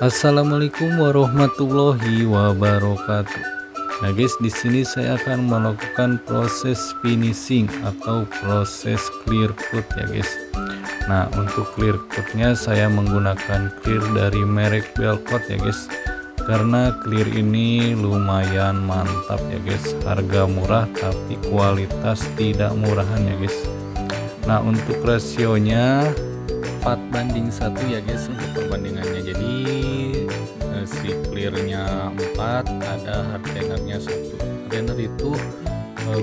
Assalamualaikum warahmatullahi wabarakatuh. Nah guys, di sini saya akan melakukan proses finishing atau proses clear coat ya guys. Nah, untuk clear coatnya saya menggunakan clear dari merek Belcoat ya guys. Karena clear ini lumayan mantap ya guys. Harga murah tapi kualitas tidak murahan ya guys. Nah, untuk rasionya 4:1 ya guys untuk perbandingannya. Jadi si clearnya 4, ada hardlinernya 1. Hardliner itu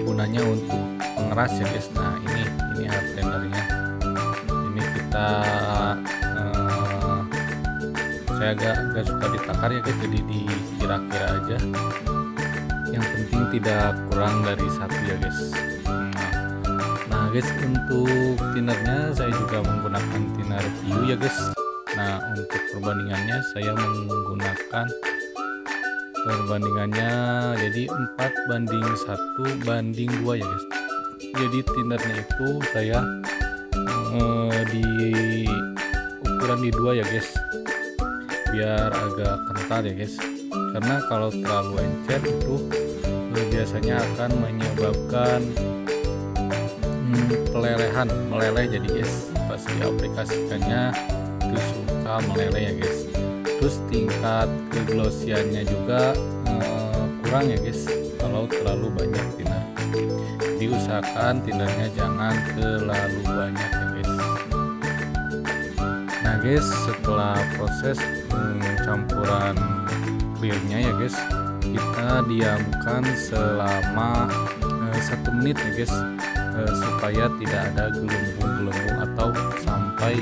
gunanya untuk pengeras ya guys. Nah, ini hardlinernya. Ini kita saya agak suka ditakar ya guys, jadi dikira-kira aja. Yang penting tidak kurang dari 1 ya guys. Nah guys, untuk tinernya saya juga menggunakan tiner PU ya guys. Nah, untuk perbandingannya saya menggunakan jadi 4:1:2 ya guys. Jadi tinernya itu saya di ukuran di 2 ya guys, biar agak kental ya guys. Karena kalau terlalu encer itu biasanya akan menyebabkan meleleh jadi guys. Pas diaplikasikannya itu suka meleleh ya guys. Terus tingkat keglossiannya juga kurang ya guys kalau terlalu banyak thinner. Jadi usahakan thinnernya jangan terlalu banyak ya guys. Nah guys, setelah proses campuran clearnya ya guys, kita diamkan selama 1 menit ya guys, supaya tidak ada gelembung-gelembung atau sampai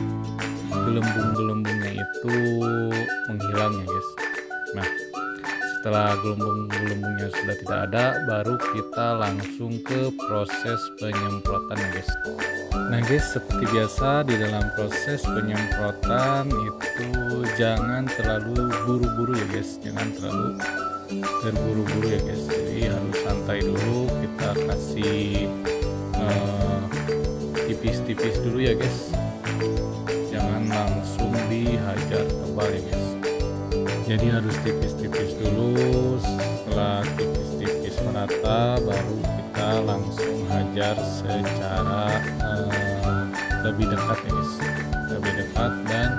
gelembung-gelembungnya itu menghilang ya guys. Nah, setelah gelembung-gelembungnya sudah tidak ada, baru kita langsung ke proses penyemprotan ya guys. Nah guys, seperti biasa di dalam proses penyemprotan itu jangan terlalu buru-buru ya guys, jangan terlalu terburu-buru ya guys. Jadi harus santai dulu, kita kasih tipis-tipis dulu ya guys, jangan langsung dihajar tebal ya guys. Jadi harus tipis-tipis dulu. Setelah tipis-tipis merata, baru kita langsung hajar secara lebih dekat ya guys, lebih dekat. Dan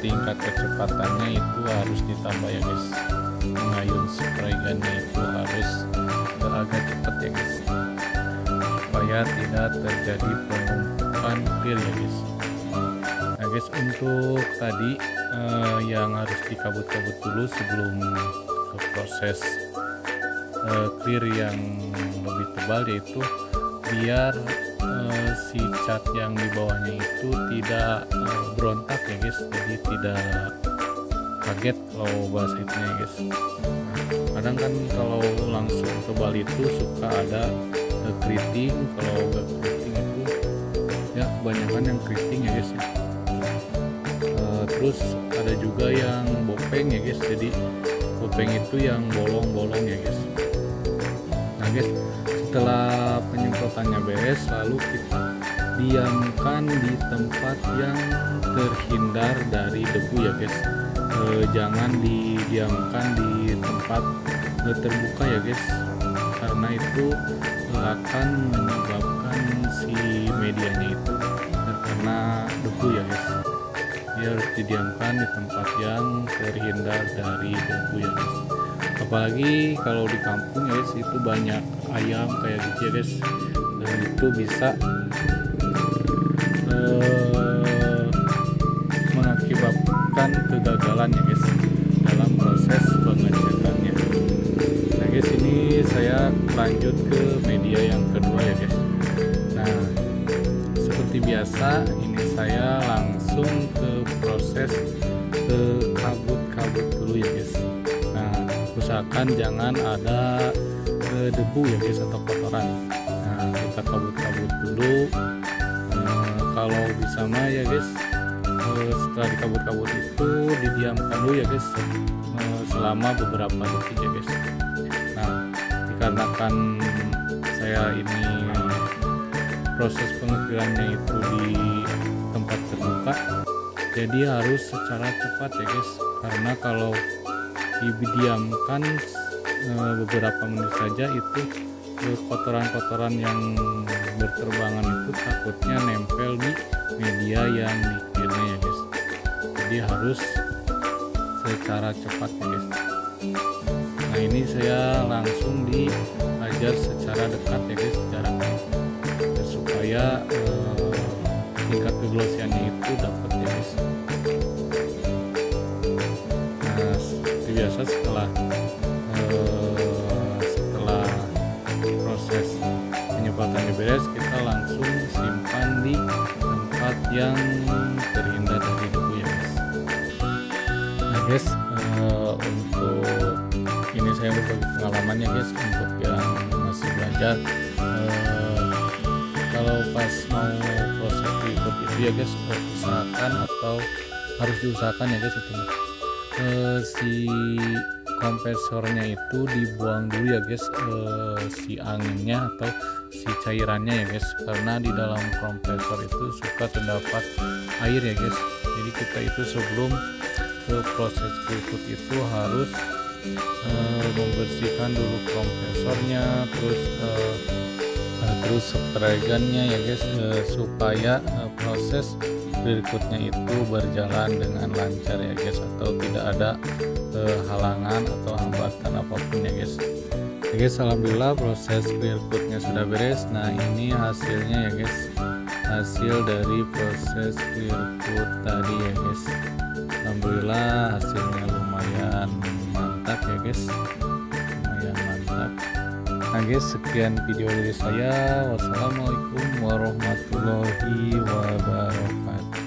tingkat kecepatannya itu harus ditambah ya guys. Mengayun spray gunnya itu harus agak cepat ya guys, supaya tidak terjadi penumpukan clear ya guys. Nah guys, untuk tadi yang harus dikabut-kabut dulu sebelum ke proses clear yang lebih tebal, yaitu biar si cat yang di bawahnya itu tidak berontak ya guys, jadi tidak kaget kalau bahasa itunya ya guys. Kadang kan kalau langsung tebal itu suka ada keriting. Kalau nggak keriting itu ya kebanyakan yang keriting ya guys ya. Terus ada juga yang bopeng ya guys, jadi bopeng itu yang bolong-bolong ya guys. Nah guys, setelah penyemprotannya beres, lalu kita diamkan di tempat yang terhindar dari debu ya guys. Jangan didiamkan di tempat terbuka ya guys, karena itu akan menyebabkan si medianya itu terkena debu ya guys. Dia harus didiamkan di tempat yang terhindar dari debu ya guys. Apalagi kalau di kampung ya guys, itu banyak ayam kayak gitu ya guys, dan itu bisa mengakibatkan kegagalan ya guys dalam proses pengecekannya. Nah guys, ini saya lanjut ke media yang kedua ya guys. Nah, seperti biasa ini saya langsung ke proses ke kabut-kabut dulu ya guys. Nah, usahakan jangan ada debu ya guys atau kotoran. Nah, kita kabut-kabut dulu. Kalau bisa mah ya guys, setelah dikabut-kabut itu didiamkan dulu ya guys selama beberapa detik ya guys. Nah, dikarenakan saya ini proses pengecairannya itu di tempat terbuka, Jadi harus secara cepat ya guys, karena kalau didiamkan beberapa menit saja itu kotoran-kotoran yang berterbangan itu takutnya nempel di media yang dikirimnya ya guys. Jadi harus secara cepat ya guys. Nah ini saya langsung diajar secara dekat ya guys jaraknya, ya, supaya tingkat keglossiannya itu dapat ya guys. Nah seperti biasa setelah proses penyemprotannya beres, kita langsung simpan di tempat yang terhindar dari debu ya guys. Nah guys, untuk ini saya berbagi pengalaman ya guys, untuk yang masih belajar, kalau pas mau proses berikut itu ya guys, usahakan atau harus diusahakan ya guys itu si kompresornya itu dibuang dulu ya guys, si anginnya atau si cairannya ya guys, karena di dalam kompresor itu suka terdapat air ya guys. Jadi kita itu sebelum ke proses berikut itu harus membersihkan dulu kompresornya, terus spray gunnya ya guys, supaya proses berikutnya itu berjalan dengan lancar ya guys, atau tidak ada halangan atau hambatan apapun ya guys. Ya guys, alhamdulillah proses berikutnya sudah beres. Nah ini hasilnya ya guys, hasil dari proses berikut tadi ya guys. Alhamdulillah hasilnya lumayan mantap ya guys, lumayan mantap. Nah guys, sekian video dari saya. Wassalamualaikum warahmatullahi wabarakatuh.